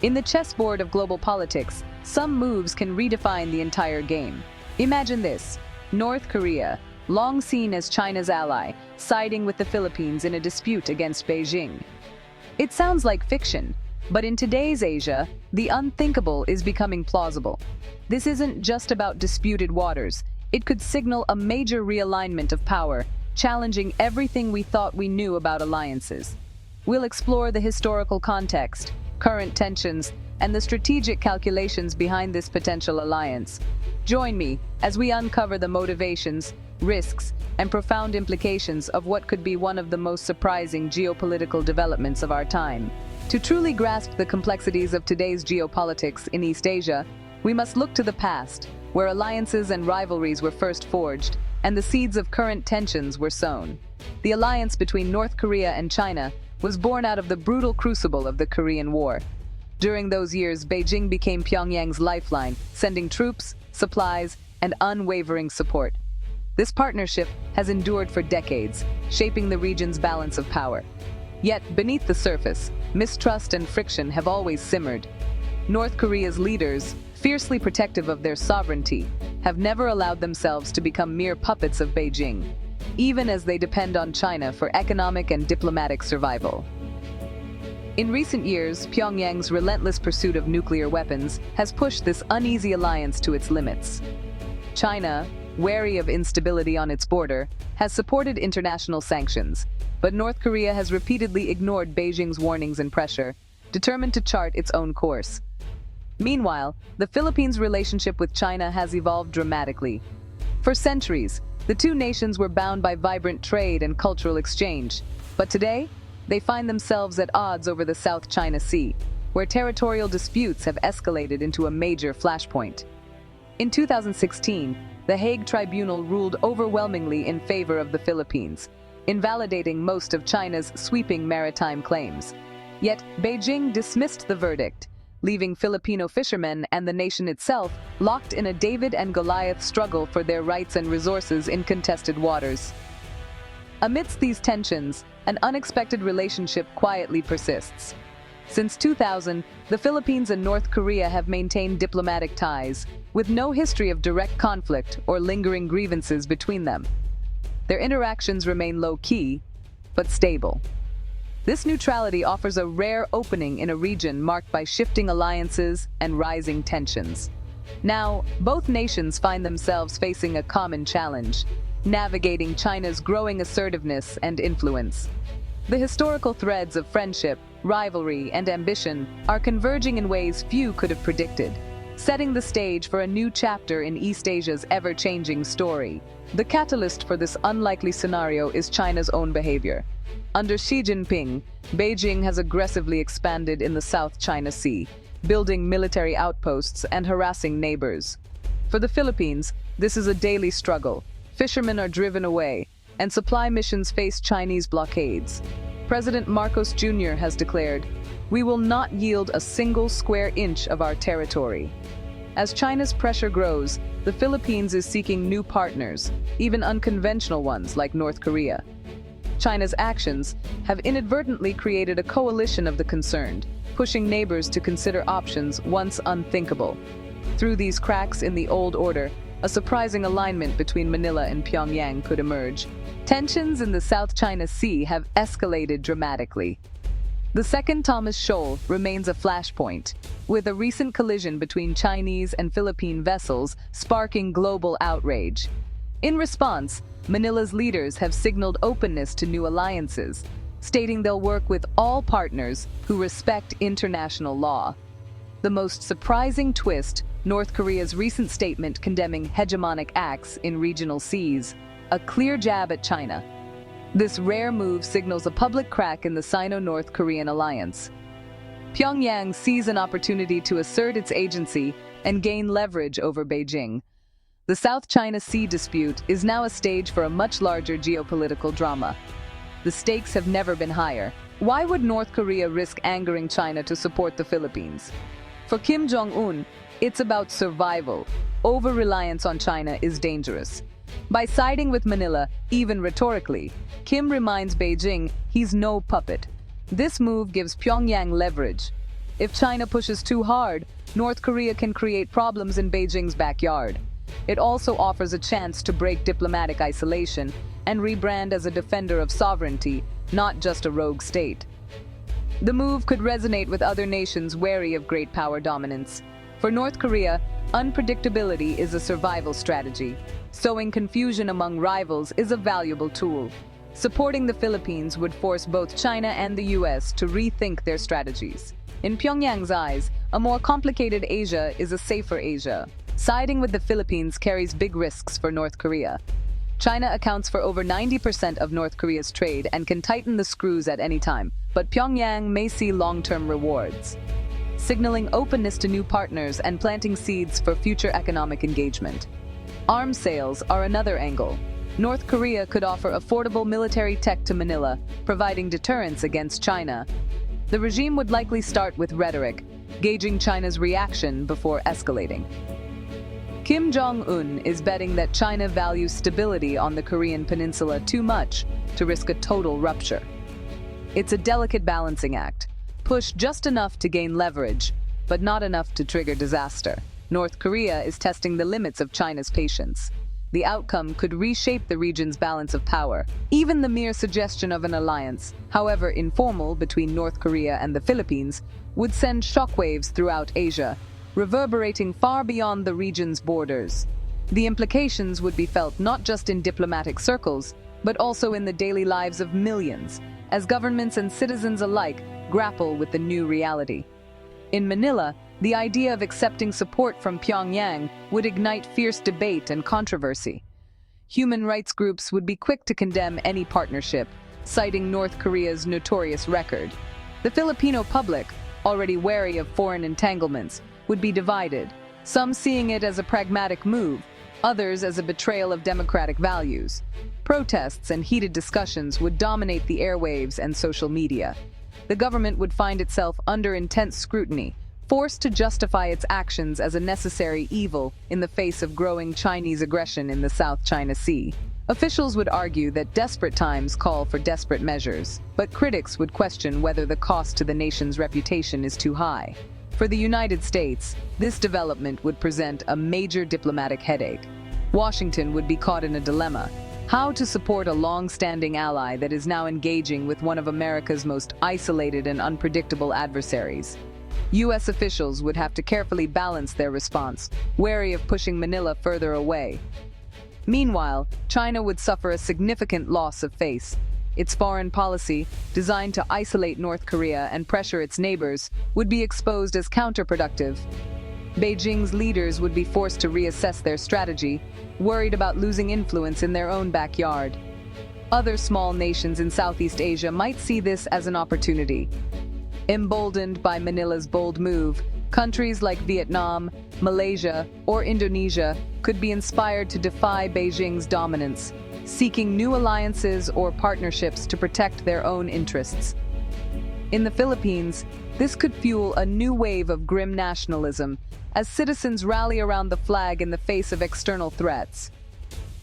In the chessboard of global politics, some moves can redefine the entire game. Imagine this: North Korea, long seen as China's ally, siding with the Philippines in a dispute against Beijing. It sounds like fiction, but in today's Asia, the unthinkable is becoming plausible. This isn't just about disputed waters. It could signal a major realignment of power, challenging everything we thought we knew about alliances. We'll explore the historical context, current tensions, and the strategic calculations behind this potential alliance. Join me as we uncover the motivations, risks, and profound implications of what could be one of the most surprising geopolitical developments of our time. To truly grasp the complexities of today's geopolitics in East Asia, we must look to the past, where alliances and rivalries were first forged, and the seeds of current tensions were sown. The alliance between North Korea and China was born out of the brutal crucible of the Korean War. During those years, Beijing became Pyongyang's lifeline, sending troops, supplies, and unwavering support. This partnership has endured for decades, shaping the region's balance of power. Yet, beneath the surface, mistrust and friction have always simmered. North Korea's leaders, fiercely protective of their sovereignty, have never allowed themselves to become mere puppets of Beijing, even as they depend on China for economic and diplomatic survival. In recent years, Pyongyang's relentless pursuit of nuclear weapons has pushed this uneasy alliance to its limits. China, wary of instability on its border, has supported international sanctions, but North Korea has repeatedly ignored Beijing's warnings and pressure, determined to chart its own course. Meanwhile, the Philippines' relationship with China has evolved dramatically. For centuries, the two nations were bound by vibrant trade and cultural exchange, but today, they find themselves at odds over the South China Sea, where territorial disputes have escalated into a major flashpoint. In 2016, the Hague Tribunal ruled overwhelmingly in favor of the Philippines, invalidating most of China's sweeping maritime claims. Yet, Beijing dismissed the verdict, leaving Filipino fishermen and the nation itself locked in a David and Goliath struggle for their rights and resources in contested waters. Amidst these tensions, an unexpected relationship quietly persists. Since 2000, the Philippines and North Korea have maintained diplomatic ties, with no history of direct conflict or lingering grievances between them. Their interactions remain low-key, but stable. This neutrality offers a rare opening in a region marked by shifting alliances and rising tensions. Now, both nations find themselves facing a common challenge: navigating China's growing assertiveness and influence. The historical threads of friendship, rivalry, and ambition are converging in ways few could have predicted, setting the stage for a new chapter in East Asia's ever-changing story. The catalyst for this unlikely scenario is China's own behavior. Under Xi Jinping, Beijing has aggressively expanded in the South China Sea, building military outposts and harassing neighbors. For the Philippines, this is a daily struggle. Fishermen are driven away, and supply missions face Chinese blockades. President Marcos Jr. has declared, "We will not yield a single square inch of our territory." As China's pressure grows, the Philippines is seeking new partners, even unconventional ones like North Korea. China's actions have inadvertently created a coalition of the concerned, pushing neighbors to consider options once unthinkable. Through these cracks in the old order, a surprising alignment between Manila and Pyongyang could emerge. Tensions in the South China Sea have escalated dramatically. The Second Thomas Shoal remains a flashpoint, with a recent collision between Chinese and Philippine vessels sparking global outrage. In response, Manila's leaders have signaled openness to new alliances, stating they'll work with all partners who respect international law. The most surprising twist: North Korea's recent statement condemning hegemonic acts in regional seas, a clear jab at China. This rare move signals a public crack in the Sino-North Korean alliance. Pyongyang sees an opportunity to assert its agency and gain leverage over Beijing. The South China Sea dispute is now a stage for a much larger geopolitical drama. The stakes have never been higher. Why would North Korea risk angering China to support the Philippines? For Kim Jong-un, it's about survival. Over-reliance on China is dangerous. By siding with Manila, even rhetorically, Kim reminds Beijing he's no puppet. This move gives Pyongyang leverage. If China pushes too hard, North Korea can create problems in Beijing's backyard. It also offers a chance to break diplomatic isolation and rebrand as a defender of sovereignty, not just a rogue state. The move could resonate with other nations wary of great power dominance. For North Korea, unpredictability is a survival strategy. Sowing confusion among rivals is a valuable tool. Supporting the Philippines would force both China and the US to rethink their strategies. In Pyongyang's eyes, a more complicated Asia is a safer Asia. Siding with the Philippines carries big risks for North Korea. China accounts for over 90% of North Korea's trade and can tighten the screws at any time, but Pyongyang may see long-term rewards, signaling openness to new partners and planting seeds for future economic engagement. Arms sales are another angle. North Korea could offer affordable military tech to Manila, providing deterrence against China. The regime would likely start with rhetoric, gauging China's reaction before escalating. Kim Jong-un is betting that China values stability on the Korean peninsula too much to risk a total rupture. It's a delicate balancing act. Push just enough to gain leverage, but not enough to trigger disaster. North Korea is testing the limits of China's patience. The outcome could reshape the region's balance of power. Even the mere suggestion of an alliance, however informal, between North Korea and the Philippines, would send shockwaves throughout Asia, reverberating far beyond the region's borders. The implications would be felt not just in diplomatic circles, but also in the daily lives of millions, as governments and citizens alike grapple with the new reality. In Manila, the idea of accepting support from Pyongyang would ignite fierce debate and controversy. Human rights groups would be quick to condemn any partnership, citing North Korea's notorious record. The Filipino public, already wary of foreign entanglements, would be divided, some seeing it as a pragmatic move, others as a betrayal of democratic values. Protests and heated discussions would dominate the airwaves and social media. The government would find itself under intense scrutiny, forced to justify its actions as a necessary evil in the face of growing Chinese aggression in the South China Sea. Officials would argue that desperate times call for desperate measures, but critics would question whether the cost to the nation's reputation is too high. For the United States, this development would present a major diplomatic headache. Washington would be caught in a dilemma: how to support a long-standing ally that is now engaging with one of America's most isolated and unpredictable adversaries. U.S. officials would have to carefully balance their response, wary of pushing Manila further away. Meanwhile, China would suffer a significant loss of face. Its foreign policy, designed to isolate North Korea and pressure its neighbors, would be exposed as counterproductive. Beijing's leaders would be forced to reassess their strategy, worried about losing influence in their own backyard. Other small nations in Southeast Asia might see this as an opportunity. Emboldened by Manila's bold move, countries like Vietnam, Malaysia, or Indonesia could be inspired to defy Beijing's dominance, seeking new alliances or partnerships to protect their own interests. In the Philippines, this could fuel a new wave of grim nationalism as citizens rally around the flag in the face of external threats.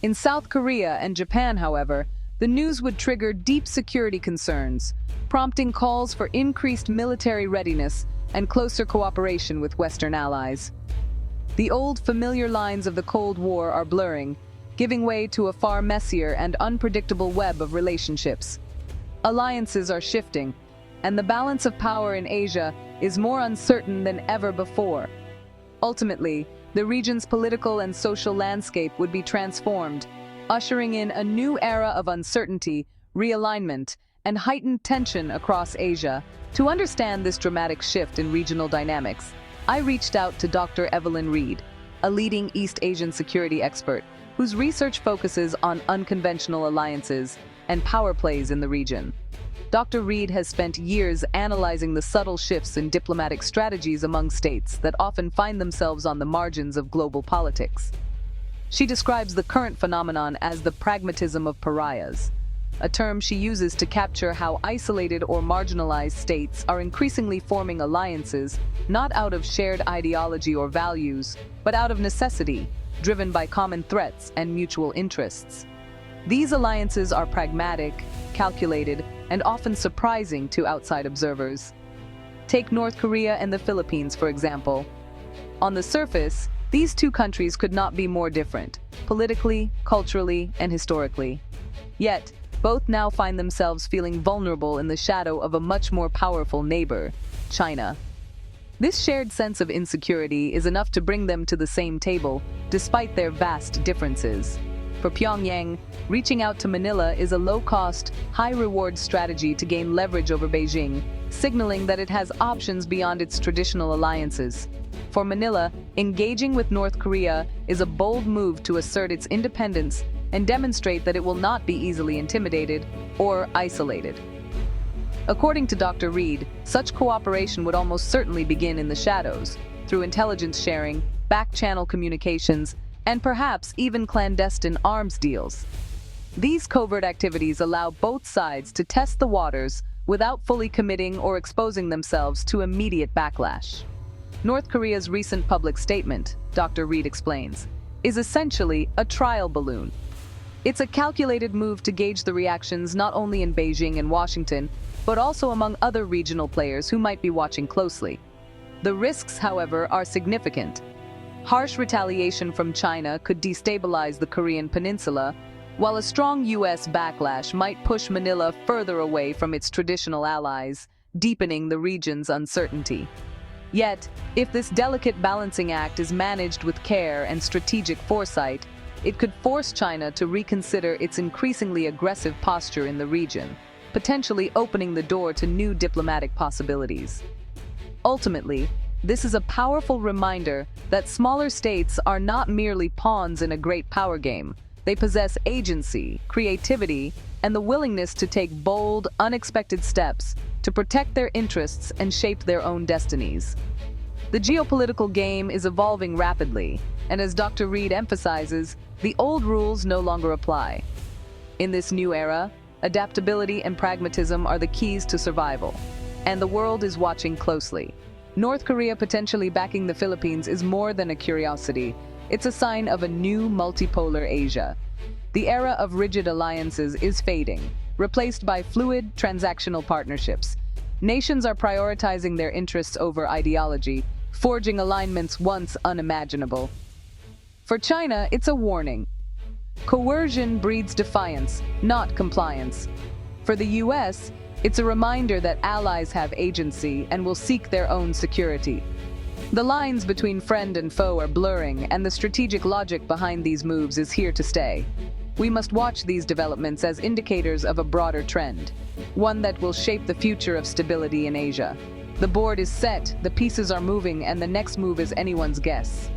In South Korea and Japan, however, the news would trigger deep security concerns, prompting calls for increased military readiness and closer cooperation with Western allies. The old familiar lines of the Cold War are blurring, giving way to a far messier and unpredictable web of relationships. Alliances are shifting, and the balance of power in Asia is more uncertain than ever before. Ultimately, the region's political and social landscape would be transformed, ushering in a new era of uncertainty, realignment, and heightened tension across Asia. To understand this dramatic shift in regional dynamics, I reached out to Dr. Evelyn Reed, a leading East Asian security expert whose research focuses on unconventional alliances and power plays in the region. Dr. Reed has spent years analyzing the subtle shifts in diplomatic strategies among states that often find themselves on the margins of global politics. She describes the current phenomenon as the pragmatism of pariahs, a term she uses to capture how isolated or marginalized states are increasingly forming alliances not out of shared ideology or values, but out of necessity, driven by common threats and mutual interests. These alliances are pragmatic, calculated, and often surprising to outside observers. Take North Korea and the Philippines, for example. On the surface, these two countries could not be more different, politically, culturally, and historically. Yet, both now find themselves feeling vulnerable in the shadow of a much more powerful neighbor, China. This shared sense of insecurity is enough to bring them to the same table, despite their vast differences. For Pyongyang, reaching out to Manila is a low-cost, high-reward strategy to gain leverage over Beijing, signaling that it has options beyond its traditional alliances. For Manila, engaging with North Korea is a bold move to assert its independence and demonstrate that it will not be easily intimidated or isolated. According to Dr. Reed, such cooperation would almost certainly begin in the shadows, through intelligence sharing, back-channel communications, and perhaps even clandestine arms deals. These covert activities allow both sides to test the waters without fully committing or exposing themselves to immediate backlash. North Korea's recent public statement, Dr. Reed explains, is essentially a trial balloon. It's a calculated move to gauge the reactions not only in Beijing and Washington, but also among other regional players who might be watching closely. The risks, however, are significant. Harsh retaliation from China could destabilize the Korean peninsula, while a strong U.S. backlash might push Manila further away from its traditional allies, deepening the region's uncertainty. Yet, if this delicate balancing act is managed with care and strategic foresight, it could force China to reconsider its increasingly aggressive posture in the region, potentially opening the door to new diplomatic possibilities. Ultimately, this is a powerful reminder that smaller states are not merely pawns in a great power game. They possess agency, creativity, and the willingness to take bold, unexpected steps to protect their interests and shape their own destinies. The geopolitical game is evolving rapidly, and as Dr. Reed emphasizes, the old rules no longer apply. In this new era, adaptability and pragmatism are the keys to survival, and the world is watching closely. North Korea potentially backing the Philippines is more than a curiosity. It's a sign of a new multipolar Asia. The era of rigid alliances is fading, replaced by fluid, transactional partnerships. Nations are prioritizing their interests over ideology, forging alignments once unimaginable. For China, it's a warning. Coercion breeds defiance, not compliance. For the U.S., it's a reminder that allies have agency and will seek their own security. The lines between friend and foe are blurring, and the strategic logic behind these moves is here to stay. We must watch these developments as indicators of a broader trend, one that will shape the future of stability in Asia. The board is set, the pieces are moving, and the next move is anyone's guess.